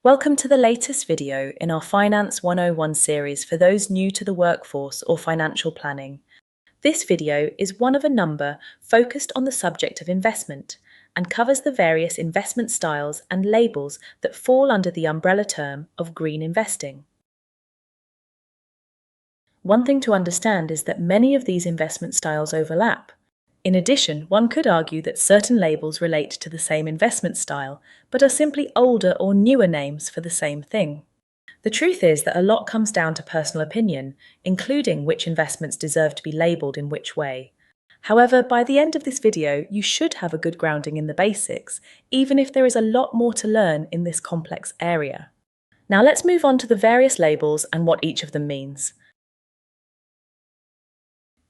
Welcome to the latest video in our Finance 101 series for those new to the workforce or financial planning. This video is one of a number focused on the subject of investment and covers the various investment styles and labels that fall under the umbrella term of green investing. One thing to understand is that many of these investment styles overlap. In addition, one could argue that certain labels relate to the same investment style, but are simply older or newer names for the same thing. The truth is that a lot comes down to personal opinion, including which investments deserve to be labelled in which way. However, by the end of this video, you should have a good grounding in the basics, even if there is a lot more to learn in this complex area. Now let's move on to the various labels and what each of them means.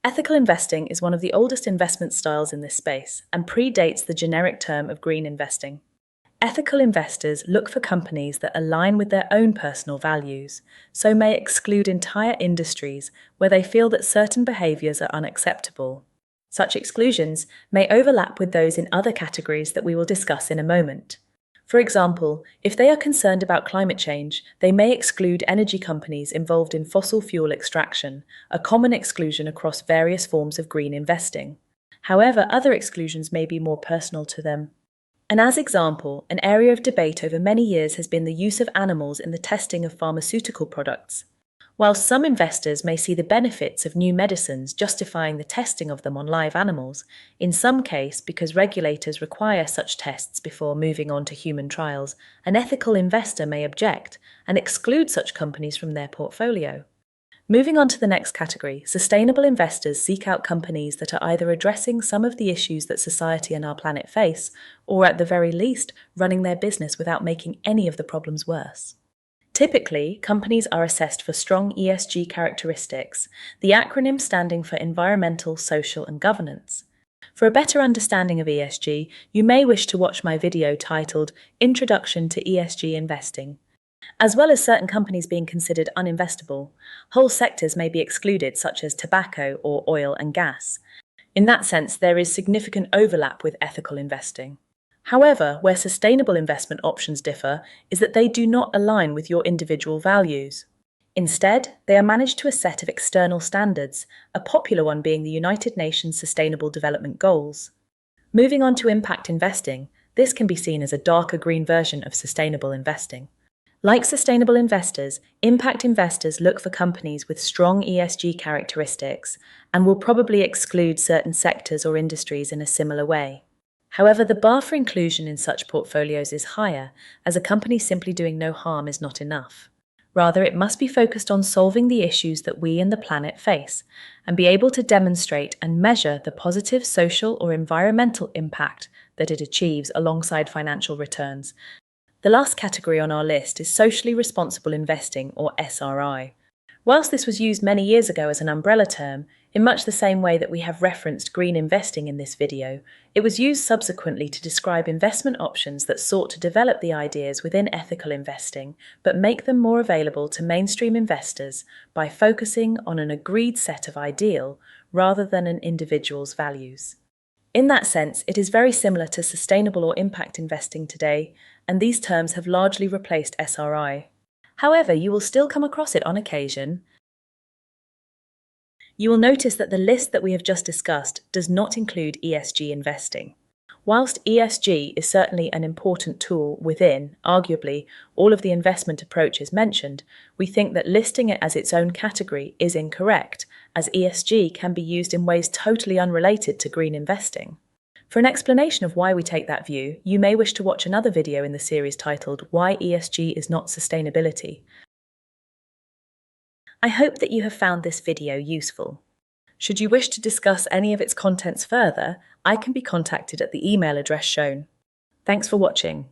Ethical investing is one of the oldest investment styles in this space and predates the generic term of green investing. Ethical investors look for companies that align with their own personal values, so may exclude entire industries where they feel that certain behaviours are unacceptable. Such exclusions may overlap with those in other categories that we will discuss in a moment. For example, if they are concerned about climate change, they may exclude energy companies involved in fossil fuel extraction, a common exclusion across various forms of green investing. However, other exclusions may be more personal to them. And as example, an area of debate over many years has been the use of animals in the testing of pharmaceutical products. While some investors may see the benefits of new medicines justifying the testing of them on live animals, in some case because regulators require such tests before moving on to human trials, an ethical investor may object and exclude such companies from their portfolio. Moving on to the next category, sustainable investors seek out companies that are either addressing some of the issues that society and our planet face, or at the very least, running their business without making any of the problems worse. Typically, companies are assessed for strong ESG characteristics, the acronym standing for Environmental, Social and Governance. For a better understanding of ESG, you may wish to watch my video titled Introduction to ESG Investing. As well as certain companies being considered uninvestable, whole sectors may be excluded, such as tobacco or oil and gas. In that sense, there is significant overlap with ethical investing. However, where sustainable investment options differ is that they do not align with your individual values. Instead, they are managed to a set of external standards, a popular one being the United Nations Sustainable Development Goals. Moving on to impact investing, this can be seen as a darker green version of sustainable investing. Like sustainable investors, impact investors look for companies with strong ESG characteristics and will probably exclude certain sectors or industries in a similar way. However, the bar for inclusion in such portfolios is higher, as a company simply doing no harm is not enough. Rather, it must be focused on solving the issues that we and the planet face, and be able to demonstrate and measure the positive social or environmental impact that it achieves alongside financial returns. The last category on our list is socially responsible investing, or SRI. Whilst this was used many years ago as an umbrella term, in much the same way that we have referenced green investing in this video, it was used subsequently to describe investment options that sought to develop the ideas within ethical investing, but make them more available to mainstream investors by focusing on an agreed set of ideal rather than an individual's values. In that sense, it is very similar to sustainable or impact investing today, and these terms have largely replaced SRI. However, you will still come across it on occasion. You will notice that the list that we have just discussed does not include ESG investing. Whilst ESG is certainly an important tool within, arguably, all of the investment approaches mentioned, we think that listing it as its own category is incorrect, as ESG can be used in ways totally unrelated to green investing. For an explanation of why we take that view, you may wish to watch another video in the series titled Why ESG is Not Sustainability. I hope that you have found this video useful. Should you wish to discuss any of its contents further, I can be contacted at the email address shown. Thanks for watching.